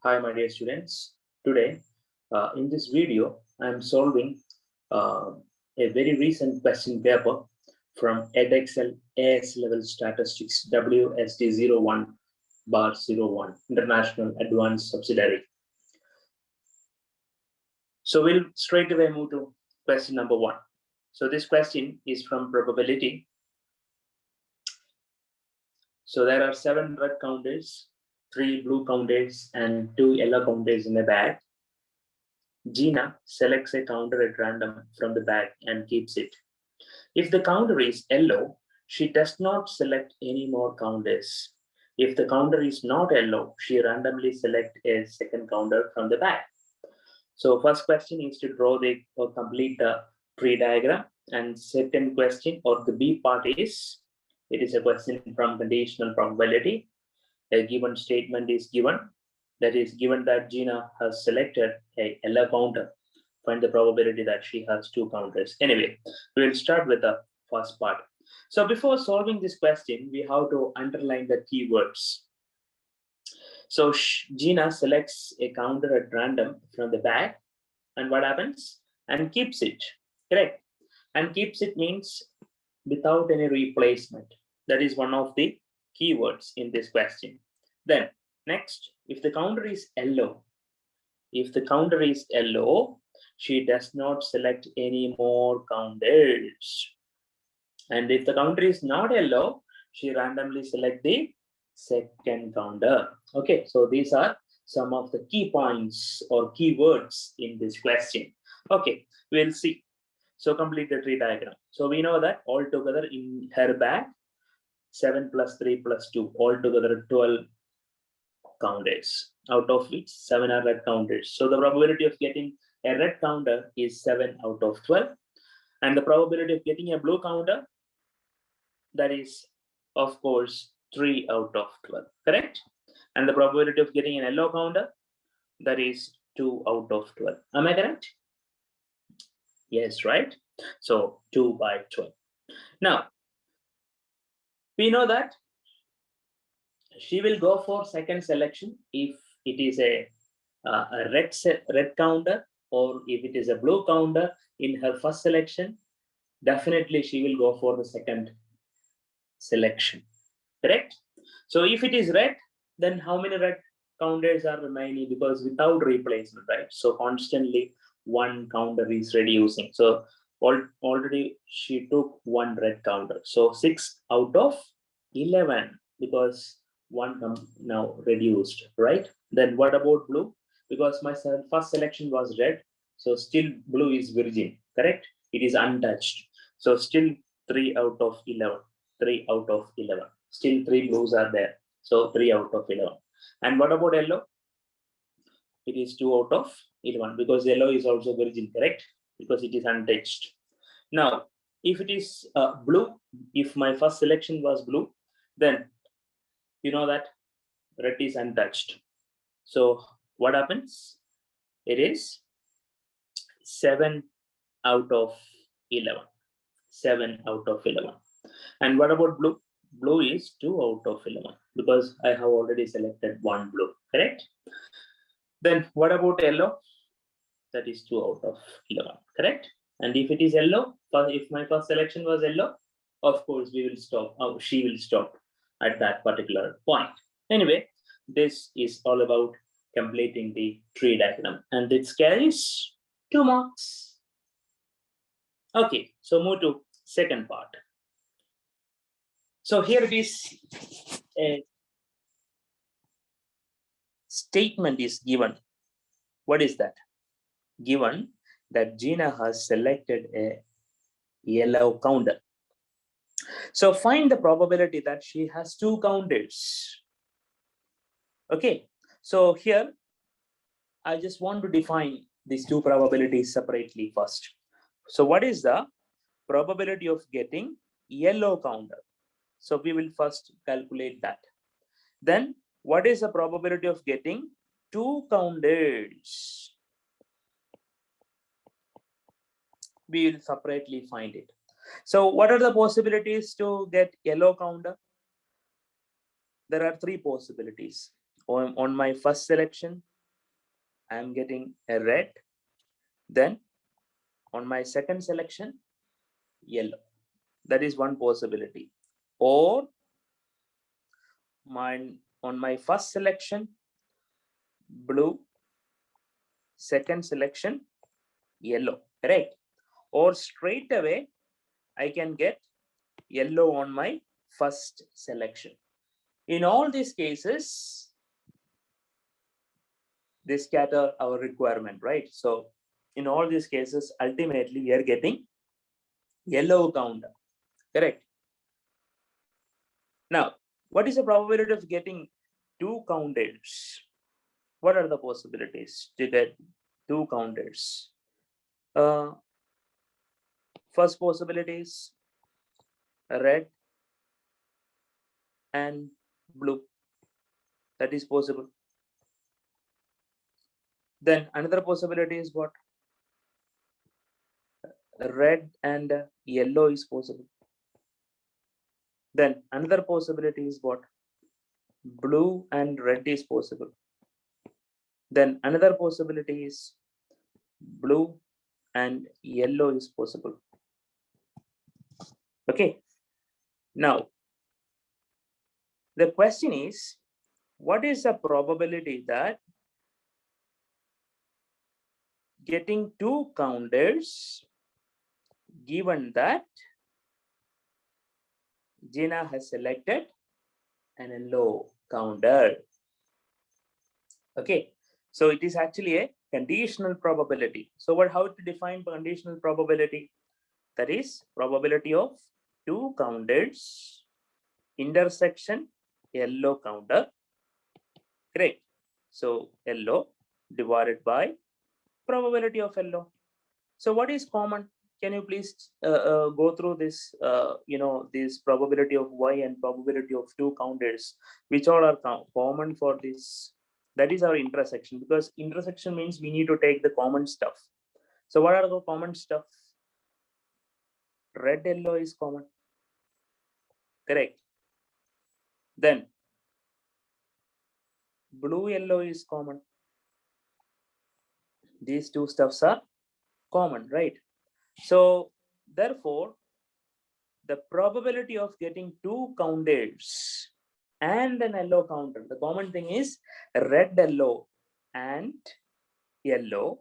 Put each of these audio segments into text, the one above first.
Hi, my dear students. Today, in this video, I am solving uh, a very recent question paper from edXL AS Level Statistics WSD01 bar 01 International Advanced Subsidiary. So we'll straight away move to question number 1. So this question is from probability. So there are 7 red counters, 3 blue counters, and 2 yellow counters in a bag. Gina selects a counter at random from the bag and keeps it. If the counter is yellow, she does not select any more counters. If the counter is not yellow, she randomly selects a second counter from the bag. So first question is to draw the or complete the tree diagram, and second question or the B part is it is a question from conditional probability. A given statement is given, that is given that Gina has selected a yellow counter. Find the probability that she has 2 counters. Anyway, we will start with the first part. So before solving this question, we have to underline the keywords. So Gina selects a counter at random from the bag, and what happens? And keeps it, correct? And keeps it means without any replacement. That is one of the keywords in this question. Then next, if the counter is yellow, she does not select any more counters. And if the counter is not yellow, she randomly select the second counter. Okay, so these are some of the key points or keywords in this question. Okay, we'll see. So complete the tree diagram. So we know that altogether in her bag, 7 plus 3 plus 2, altogether 12 counters, out of which 7 are red counters. So the probability of getting a red counter is 7 out of 12. And the probability of getting a blue counter, that is, of course, 3 out of 12, correct? And the probability of getting an yellow counter, that is 2 out of 12. Am I correct? Yes, right? So 2 by 12. Now, we know that she will go for second selection if it is a red counter, or if it is a blue counter in her first selection, definitely she will go for the second selection, correct? So if it is red, then how many red counters are remaining? Because without replacement, right? So constantly one counter is reducing. So already she took 1 red counter. So 6 out of 11, because one now reduced, right? Then what about blue? Because my first selection was red, so still blue is virgin, correct? It is untouched. So still 3 out of 11. 3 out of 11. Still 3 blues are there. So 3 out of 11. And what about yellow? It is 2 out of 11, because yellow is also virgin, correct? Because it is untouched. Now, if it is blue, if my first selection was blue, then you know that red is untouched. So what happens? It is 7 out of 11. 7 out of 11. And what about blue? Blue is 2 out of 11, because I have already selected 1 blue, correct? Then what about yellow? That is 2 out of 11, correct? And if it is yellow, if my first selection was yellow, of course we will stop. She will stop at that particular point. Anyway, this is all about completing the tree diagram, and it carries 2 marks. Okay, so move to second part. So here it is, a statement is given. What is that? Given that Gina has selected a yellow counter. So find the probability that she has 2 counters. Okay, so here I just want to define these 2 probabilities separately first. So what is the probability of getting yellow counter? So we will first calculate that. Then what is the probability of getting 2 counters? We will separately find it. So what are the possibilities to get yellow counter? There are 3 possibilities. On my first selection, I'm getting a red. Then on my second selection, yellow. That is one possibility. Or on my first selection, blue, second selection, yellow, correct? Or straight away, I can get yellow on my first selection. In all these cases, they scatter our requirement, right? So in all these cases, ultimately we are getting yellow counter, correct? Now, what is the probability of getting two counters? What are the possibilities to get two counters? First possibility is red and blue. That is possible. Then another possibility is what? Red and yellow is possible. Then another possibility is what? Blue and red is possible. Then another possibility is blue and yellow is possible. Okay. Now, the question is, what is the probability that getting two counters given that Gina has selected an yellow counter? Okay, so it is actually a conditional probability. So how to define conditional probability? That is probability of two counters intersection yellow counter. Great. So yellow divided by probability of yellow. So what is common? Can you please go through this, this probability of y and probability of two counters, which all are common for this? That is our intersection, because intersection means we need to take the common stuff. So what are the common stuff? Red, yellow is common. Correct. Then blue, yellow is common. These two stuffs are common, right? So therefore, the probability of getting two counters and an yellow counter, the common thing is red, yellow and yellow.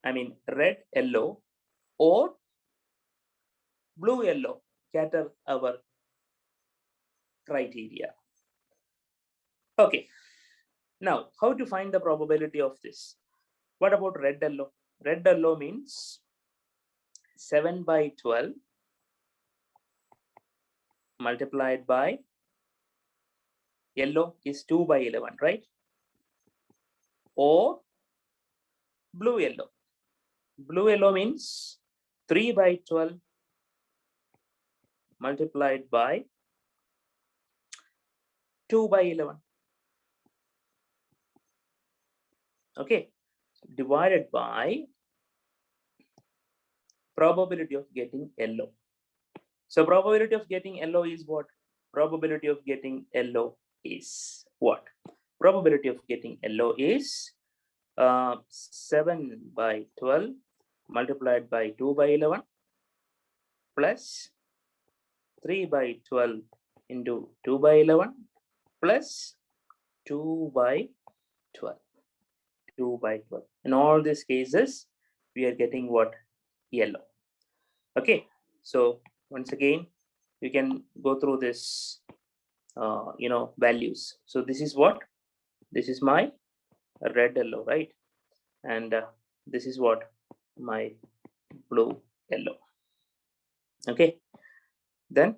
I mean red, yellow or blue, yellow scatter our criteria. Okay. Now, how to find the probability of this? What about red, yellow? Red, yellow means 7 by 12 multiplied by yellow is 2 by 11, right? Or blue, yellow. Blue, yellow means 3 by 12 multiplied by 2 by 11. Okay, divided by probability of getting yellow. So probability of getting yellow is what? Probability of getting yellow is what? Probability of getting yellow is 7 by 12 multiplied by 2 by 11 plus 3 by 12 into 2 by 11 plus 2 by 12. 2 by 12. In all these cases, we are getting what? Yellow. Okay, so once again, you can go through this, values. So this is what? This is my red, yellow, right? And this is what? My blue, yellow. Okay, then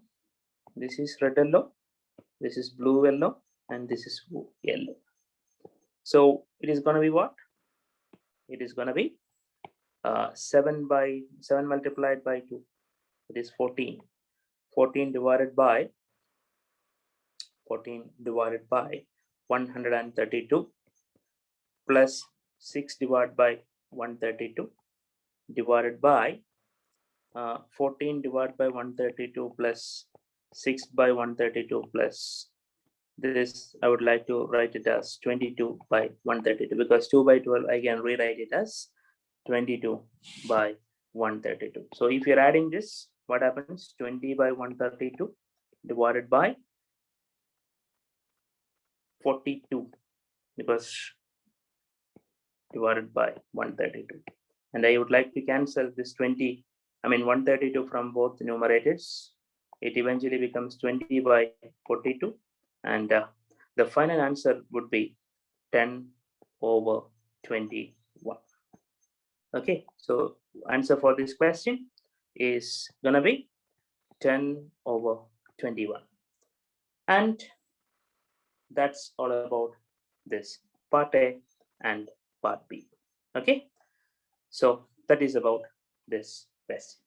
this is red, yellow, this is blue, yellow, and this is yellow. So it is going to be what? It is going to be 7 multiplied by 2. It is 14. 14 divided by 132 plus 6 divided by 132 divided by 14 divided by 132 plus 6 by 132 plus this I would like to write it as 22 by 132, because 2 by 12 I can rewrite it as 22 by 132. So if you're adding this, what happens? 20 by 132 divided by 42, because divided by 132. And I would like to cancel this 132 from both numerators. It eventually becomes 20 by 42. And the final answer would be 10 over 21. Okay, so answer for this question is gonna be 10 over 21. And that's all about this part A and part B. Okay, so that is about this question.